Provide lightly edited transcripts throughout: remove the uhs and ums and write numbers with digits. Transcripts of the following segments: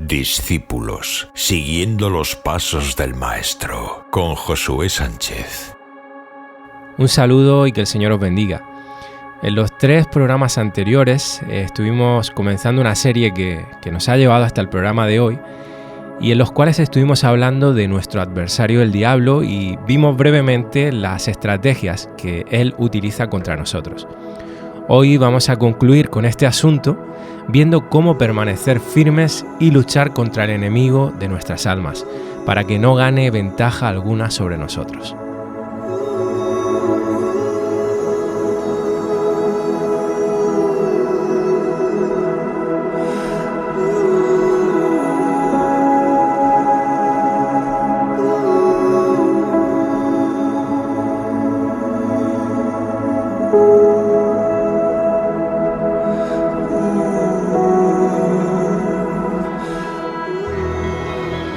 Discípulos, siguiendo los pasos del Maestro, con Josué Sánchez. Un saludo y que el Señor os bendiga. En los 3 programas anteriores estuvimos comenzando una serie que nos ha llevado hasta el programa de hoy y en los cuales estuvimos hablando de nuestro adversario el diablo y vimos brevemente las estrategias que él utiliza contra nosotros. Hoy vamos a concluir con este asunto viendo cómo permanecer firmes y luchar contra el enemigo de nuestras almas, para que no gane ventaja alguna sobre nosotros.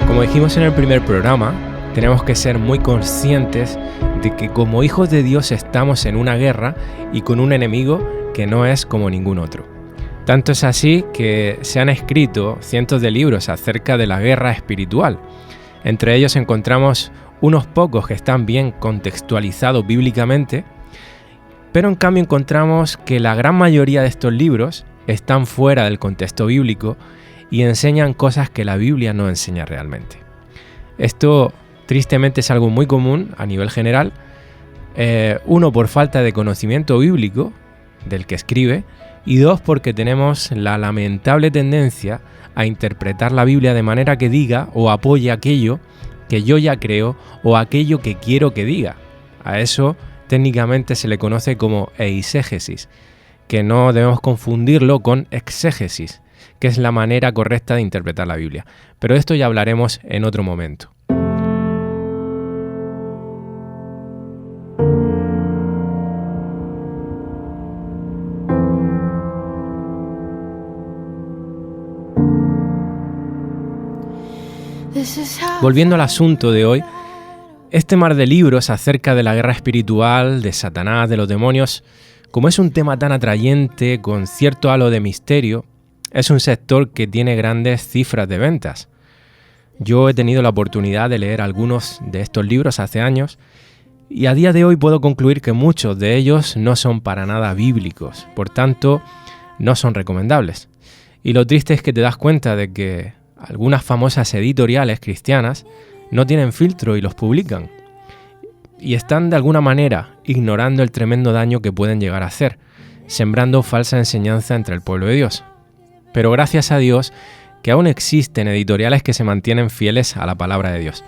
Como dijimos en el primer programa, tenemos que ser muy conscientes de que como hijos de Dios estamos en una guerra y con un enemigo que no es como ningún otro. Tanto es así que se han escrito cientos de libros acerca de la guerra espiritual. Entre ellos encontramos unos pocos que están bien contextualizados bíblicamente, pero en cambio encontramos que la gran mayoría de estos libros están fuera del contexto bíblico y enseñan cosas que la Biblia no enseña realmente. Esto tristemente es algo muy común a nivel general, uno por falta de conocimiento bíblico del que escribe y 2 porque tenemos la lamentable tendencia a interpretar la Biblia de manera que diga o apoye aquello que yo ya creo o aquello que quiero que diga. A eso técnicamente se le conoce como eisegesis, que no debemos confundirlo con exégesis, que es la manera correcta de interpretar la Biblia. Pero de esto ya hablaremos en otro momento. Volviendo al asunto de hoy, este mar de libros acerca de la guerra espiritual, de Satanás, de los demonios, como es un tema tan atrayente, con cierto halo de misterio, es un sector que tiene grandes cifras de ventas. Yo he tenido la oportunidad de leer algunos de estos libros hace años y a día de hoy puedo concluir que muchos de ellos no son para nada bíblicos, por tanto no son recomendables. Y lo triste es que te das cuenta de que algunas famosas editoriales cristianas no tienen filtro y los publican. Y están de alguna manera ignorando el tremendo daño que pueden llegar a hacer, sembrando falsa enseñanza entre el pueblo de Dios. Pero gracias a Dios que aún existen editoriales que se mantienen fieles a la palabra de Dios.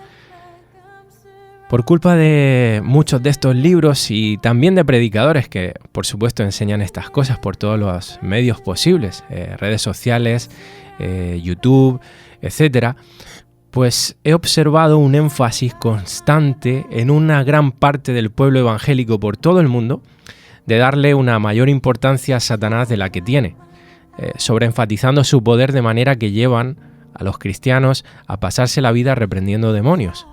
Por culpa de muchos de estos libros y también de predicadores que por supuesto enseñan estas cosas por todos los medios posibles, redes sociales, YouTube, etc., pues he observado un énfasis constante en una gran parte del pueblo evangélico por todo el mundo de darle una mayor importancia a Satanás de la que tiene, sobreenfatizando su poder de manera que llevan a los cristianos a pasarse la vida reprendiendo demonios.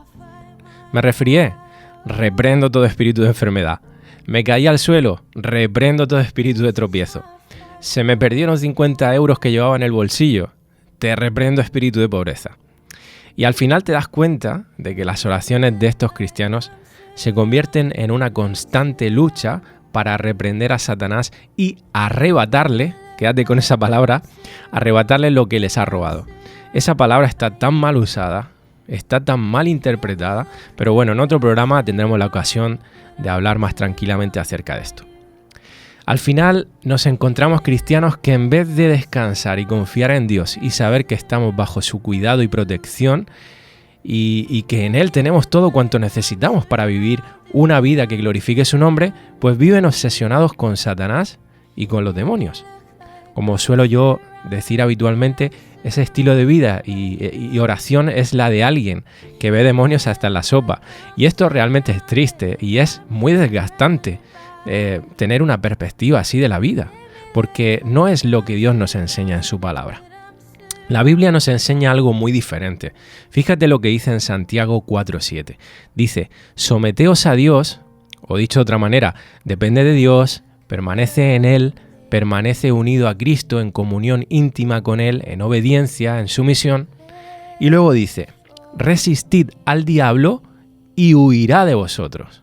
Me resfrié, reprendo todo espíritu de enfermedad. Me caí al suelo, reprendo todo espíritu de tropiezo. Se me perdieron 50 euros que llevaba en el bolsillo, te reprendo espíritu de pobreza. Y al final te das cuenta de que las oraciones de estos cristianos se convierten en una constante lucha para reprender a Satanás y arrebatarle, quédate con esa palabra, arrebatarle lo que les ha robado. Esa palabra está tan mal usada, está tan mal interpretada, pero bueno, en otro programa tendremos la ocasión de hablar más tranquilamente acerca de esto. Al final nos encontramos cristianos que en vez de descansar y confiar en Dios y saber que estamos bajo su cuidado y protección y que en Él tenemos todo cuanto necesitamos para vivir una vida que glorifique su nombre, pues viven obsesionados con Satanás y con los demonios. Como suelo yo decir habitualmente, ese estilo de vida y oración es la de alguien que ve demonios hasta en la sopa. Y esto realmente es triste y es muy desgastante tener una perspectiva así de la vida, porque no es lo que Dios nos enseña en su palabra. La Biblia nos enseña algo muy diferente. Fíjate lo que dice en Santiago 4:7. Dice, someteos a Dios, o dicho de otra manera, depende de Dios, permanece en Él, permanece unido a Cristo en comunión íntima con Él, en obediencia, en sumisión. Y luego dice, resistid al diablo y huirá de vosotros.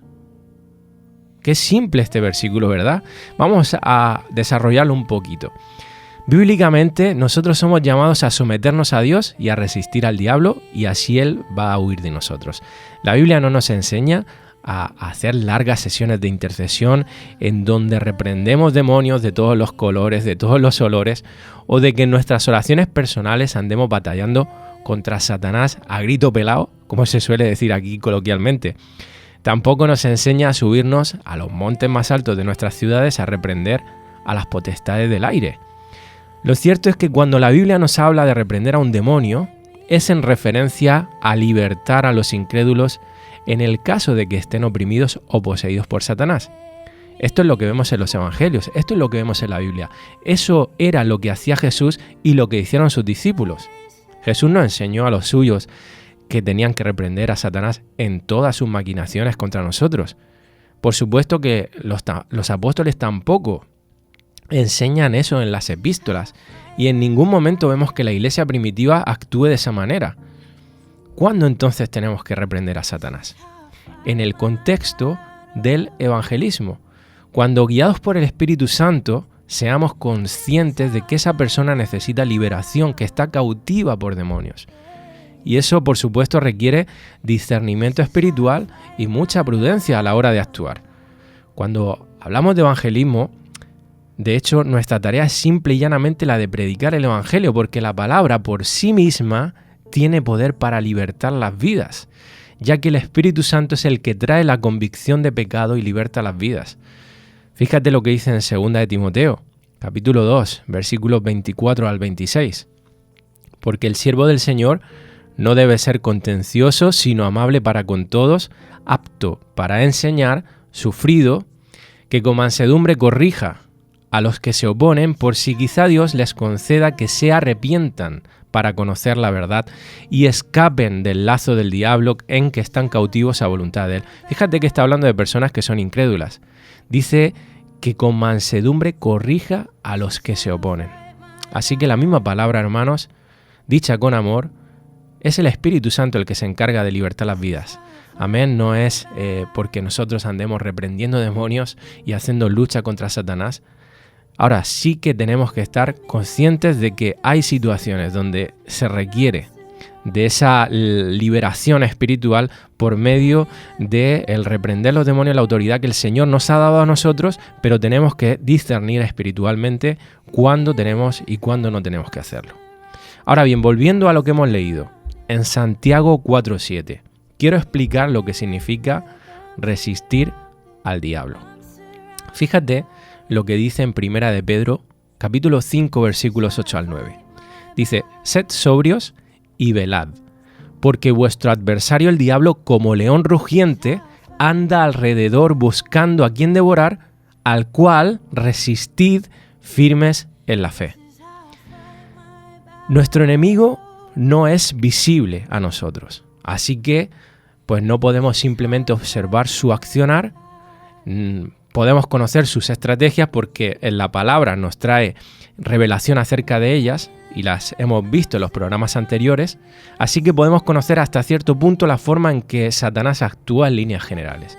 Qué simple este versículo, ¿verdad? Vamos a desarrollarlo un poquito. Bíblicamente, nosotros somos llamados a someternos a Dios y a resistir al diablo, y así Él va a huir de nosotros. La Biblia no nos enseña a hacer largas sesiones de intercesión en donde reprendemos demonios de todos los colores, de todos los olores, o de que en nuestras oraciones personales andemos batallando contra Satanás a grito pelado, como se suele decir aquí coloquialmente. Tampoco nos enseña a subirnos a los montes más altos de nuestras ciudades a reprender a las potestades del aire. Lo cierto es que cuando la Biblia nos habla de reprender a un demonio, es en referencia a libertar a los incrédulos en el caso de que estén oprimidos o poseídos por Satanás. Esto es lo que vemos en los evangelios, esto es lo que vemos en la Biblia. Eso era lo que hacía Jesús y lo que hicieron sus discípulos. Jesús no enseñó a los suyos que tenían que reprender a Satanás en todas sus maquinaciones contra nosotros. Por supuesto que los apóstoles tampoco enseñan eso en las epístolas, y en ningún momento vemos que la iglesia primitiva actúe de esa manera. ¿Cuándo entonces tenemos que reprender a Satanás? En el contexto del evangelismo, cuando guiados por el Espíritu Santo seamos conscientes de que esa persona necesita liberación, que está cautiva por demonios. Y eso, por supuesto, requiere discernimiento espiritual y mucha prudencia a la hora de actuar. Cuando hablamos de evangelismo, de hecho, nuestra tarea es simple y llanamente la de predicar el evangelio, porque la palabra por sí misma tiene poder para libertar las vidas, ya que el Espíritu Santo es el que trae la convicción de pecado y liberta las vidas. Fíjate lo que dice en 2 de Timoteo, capítulo 2, versículos 24 al 26. Porque el siervo del Señor no debe ser contencioso, sino amable para con todos, apto para enseñar, sufrido, que con mansedumbre corrija a los que se oponen, por si quizá Dios les conceda que se arrepientan para conocer la verdad y escapen del lazo del diablo en que están cautivos a voluntad de él. Fíjate que está hablando de personas que son incrédulas. Dice que con mansedumbre corrija a los que se oponen. Así que la misma palabra, hermanos, dicha con amor, es el Espíritu Santo el que se encarga de libertar las vidas. Amén, no es porque nosotros andemos reprendiendo demonios y haciendo lucha contra Satanás. Ahora sí que tenemos que estar conscientes de que hay situaciones donde se requiere de esa liberación espiritual por medio de el reprender los demonios, la autoridad que el Señor nos ha dado a nosotros, pero tenemos que discernir espiritualmente cuándo tenemos y cuándo no tenemos que hacerlo. Ahora bien, volviendo a lo que hemos leído, en Santiago 4:7, quiero explicar lo que significa resistir al diablo. Fíjate lo que dice en 1 de Pedro, capítulo 5, versículos 8 al 9. Dice, sed sobrios y velad, porque vuestro adversario el diablo, como león rugiente, anda alrededor buscando a quien devorar, al cual resistid firmes en la fe. Nuestro enemigo no es visible a nosotros, así que pues no podemos simplemente observar su accionar. Podemos conocer sus estrategias porque en la palabra nos trae revelación acerca de ellas y las hemos visto en los programas anteriores, así que podemos conocer hasta cierto punto la forma en que Satanás actúa en líneas generales.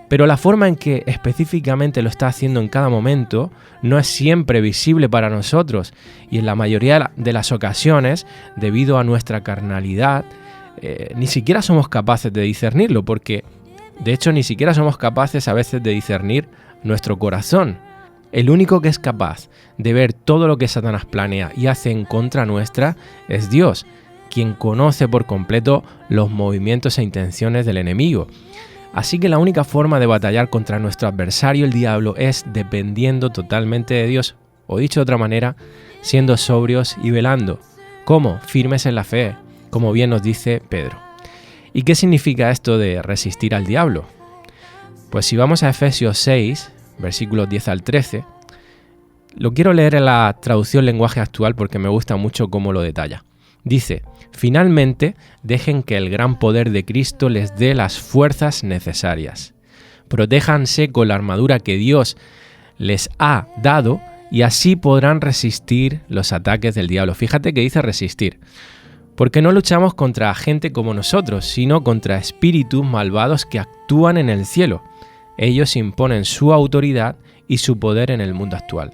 Pero la forma en que específicamente lo está haciendo en cada momento no es siempre visible para nosotros, y en la mayoría de las ocasiones, debido a nuestra carnalidad, ni siquiera somos capaces de discernirlo, porque de hecho ni siquiera somos capaces a veces de discernir nuestro corazón. El único que es capaz de ver todo lo que Satanás planea y hace en contra nuestra es Dios, quien conoce por completo los movimientos e intenciones del enemigo. Así que la única forma de batallar contra nuestro adversario, el diablo, es dependiendo totalmente de Dios, o dicho de otra manera, siendo sobrios y velando. ¿Cómo? Firmes en la fe, como bien nos dice Pedro. ¿Y qué significa esto de resistir al diablo? Pues si vamos a Efesios 6, versículos 10 al 13, lo quiero leer en la traducción lenguaje actual porque me gusta mucho cómo lo detalla. Dice, finalmente, dejen que el gran poder de Cristo les dé las fuerzas necesarias. Protéjanse con la armadura que Dios les ha dado y así podrán resistir los ataques del diablo. Fíjate que dice resistir, porque no luchamos contra gente como nosotros, sino contra espíritus malvados que actúan en el cielo. Ellos imponen su autoridad y su poder en el mundo actual.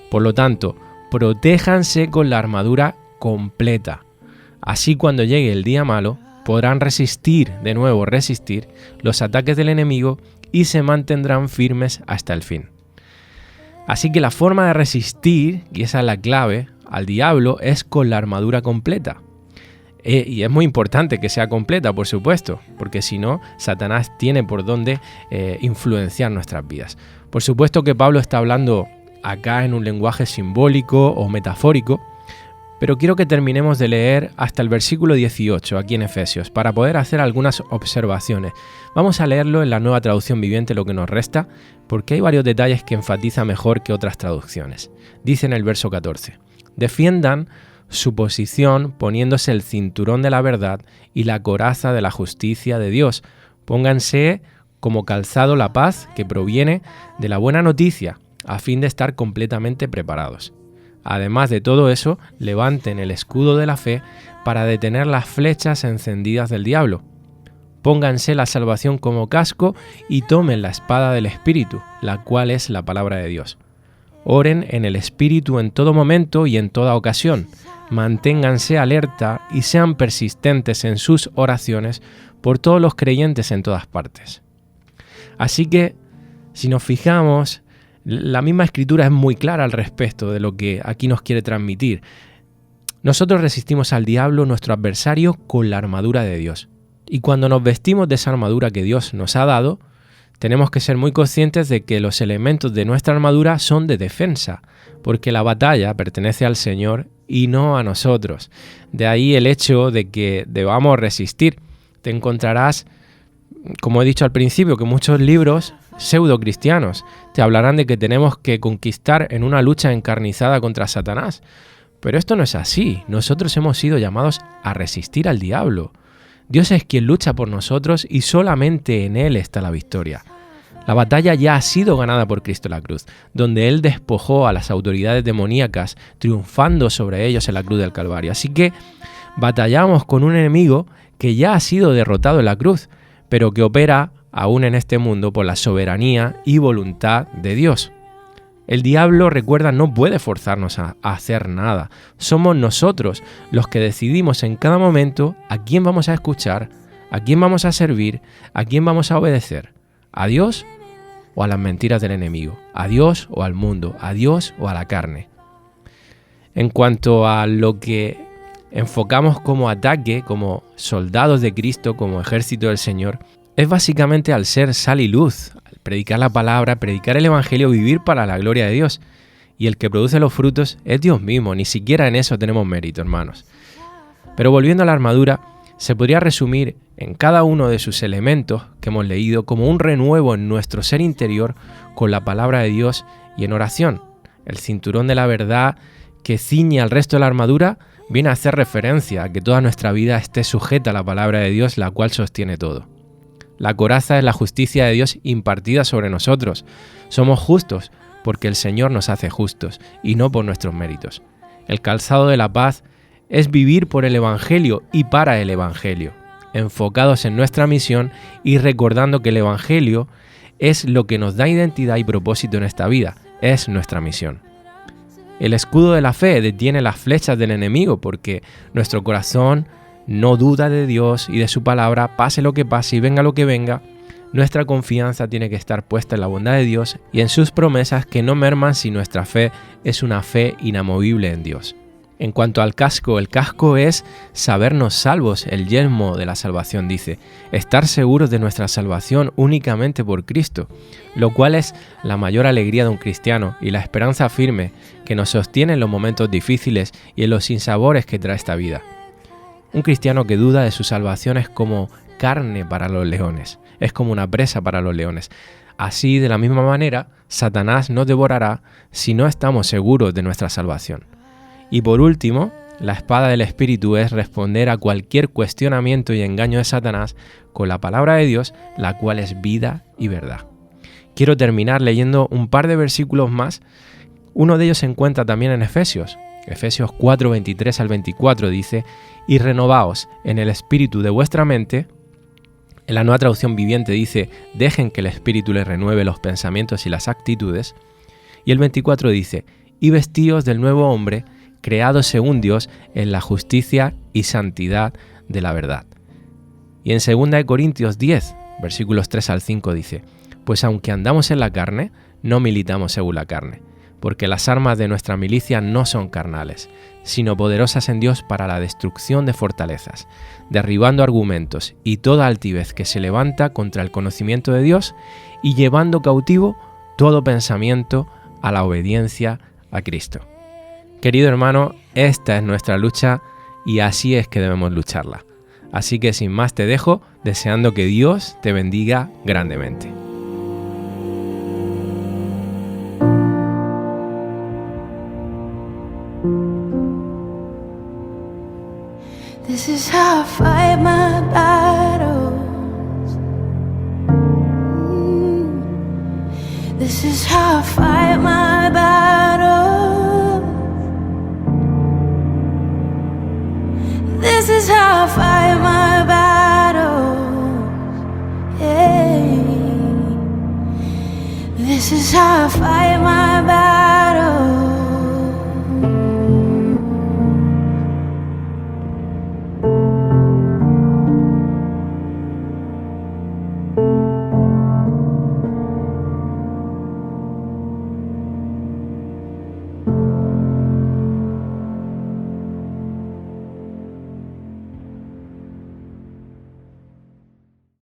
Por lo tanto, protéjanse con la armadura completa. Así cuando llegue el día malo, podrán resistir los ataques del enemigo y se mantendrán firmes hasta el fin. Así que la forma de resistir, y esa es la clave, al diablo es con la armadura completa. Y es muy importante que sea completa, por supuesto, porque si no, Satanás tiene por dónde influenciar nuestras vidas. Por supuesto que Pablo está hablando acá en un lenguaje simbólico o metafórico, pero quiero que terminemos de leer hasta el versículo 18 aquí en Efesios para poder hacer algunas observaciones. Vamos a leerlo en la Nueva Traducción Viviente, lo que nos resta, porque hay varios detalles que enfatiza mejor que otras traducciones. Dice en el verso 14: defiendan su posición poniéndose el cinturón de la verdad y la coraza de la justicia de Dios. Pónganse como calzado la paz que proviene de la buena noticia, a fin de estar completamente preparados. Además de todo eso, levanten el escudo de la fe para detener las flechas encendidas del diablo. Pónganse la salvación como casco y tomen la espada del Espíritu, la cual es la palabra de Dios. Oren en el Espíritu en todo momento y en toda ocasión. Manténganse alerta y sean persistentes en sus oraciones por todos los creyentes en todas partes. Así que, si nos fijamos, la misma Escritura es muy clara al respecto de lo que aquí nos quiere transmitir. Nosotros resistimos al diablo, nuestro adversario, con la armadura de Dios. Y cuando nos vestimos de esa armadura que Dios nos ha dado, tenemos que ser muy conscientes de que los elementos de nuestra armadura son de defensa, porque la batalla pertenece al Señor y no a nosotros. De ahí el hecho de que debamos resistir. Te encontrarás, como he dicho al principio, que muchos libros pseudo-cristianos te hablarán de que tenemos que conquistar en una lucha encarnizada contra Satanás. Pero esto no es así. Nosotros hemos sido llamados a resistir al diablo. Dios es quien lucha por nosotros y solamente en Él está la victoria. La batalla ya ha sido ganada por Cristo en la cruz, donde Él despojó a las autoridades demoníacas, triunfando sobre ellos en la cruz del Calvario. Así que batallamos con un enemigo que ya ha sido derrotado en la cruz, pero que opera aún en este mundo por la soberanía y voluntad de Dios. El diablo, recuerda, no puede forzarnos a hacer nada. Somos nosotros los que decidimos en cada momento a quién vamos a escuchar, a quién vamos a servir, a quién vamos a obedecer. ¿A Dios o a las mentiras del enemigo? ¿A Dios o al mundo? ¿A Dios o a la carne? En cuanto a lo que enfocamos como ataque, como soldados de Cristo, como ejército del Señor, es básicamente al ser sal y luz, al predicar la palabra, predicar el Evangelio, vivir para la gloria de Dios. Y el que produce los frutos es Dios mismo, ni siquiera en eso tenemos mérito, hermanos. Pero volviendo a la armadura, se podría resumir en cada uno de sus elementos que hemos leído como un renuevo en nuestro ser interior con la palabra de Dios y en oración. El cinturón de la verdad que ciñe al resto de la armadura viene a hacer referencia a que toda nuestra vida esté sujeta a la palabra de Dios, la cual sostiene todo. La coraza es la justicia de Dios impartida sobre nosotros. Somos justos porque el Señor nos hace justos y no por nuestros méritos. El calzado de la paz es vivir por el Evangelio y para el Evangelio, enfocados en nuestra misión y recordando que el Evangelio es lo que nos da identidad y propósito en esta vida, es nuestra misión. El escudo de la fe detiene las flechas del enemigo porque nuestro corazón no duda de Dios y de su palabra, pase lo que pase y venga lo que venga. Nuestra confianza tiene que estar puesta en la bondad de Dios y en sus promesas que no merman si nuestra fe es una fe inamovible en Dios. En cuanto al casco, el casco es sabernos salvos, el yelmo de la salvación dice, estar seguros de nuestra salvación únicamente por Cristo, lo cual es la mayor alegría de un cristiano y la esperanza firme que nos sostiene en los momentos difíciles y en los sinsabores que trae esta vida. Un cristiano que duda de su salvación es como carne para los leones, es como una presa para los leones. Así, de la misma manera, Satanás nos devorará si no estamos seguros de nuestra salvación. Y por último, la espada del Espíritu es responder a cualquier cuestionamiento y engaño de Satanás con la palabra de Dios, la cual es vida y verdad. Quiero terminar leyendo un par de versículos más. Uno de ellos se encuentra también en Efesios. Efesios 4, 23 al 24 dice: y renovaos en el espíritu de vuestra mente. En la Nueva Traducción Viviente dice: dejen que el espíritu les renueve los pensamientos y las actitudes. Y el 24 dice: y vestíos del nuevo hombre, creado según Dios en la justicia y santidad de la verdad. Y en 2 Corintios 10, versículos 3 al 5 dice: pues aunque andamos en la carne, no militamos según la carne, porque las armas de nuestra milicia no son carnales, sino poderosas en Dios para la destrucción de fortalezas, derribando argumentos y toda altivez que se levanta contra el conocimiento de Dios y llevando cautivo todo pensamiento a la obediencia a Cristo. Querido hermano, esta es nuestra lucha y así es que debemos lucharla. Así que sin más te dejo, deseando que Dios te bendiga grandemente. This is how I fight my battles. This is how I fight my battles. This is how I fight my battles. Yeah. This is how I fight my battles.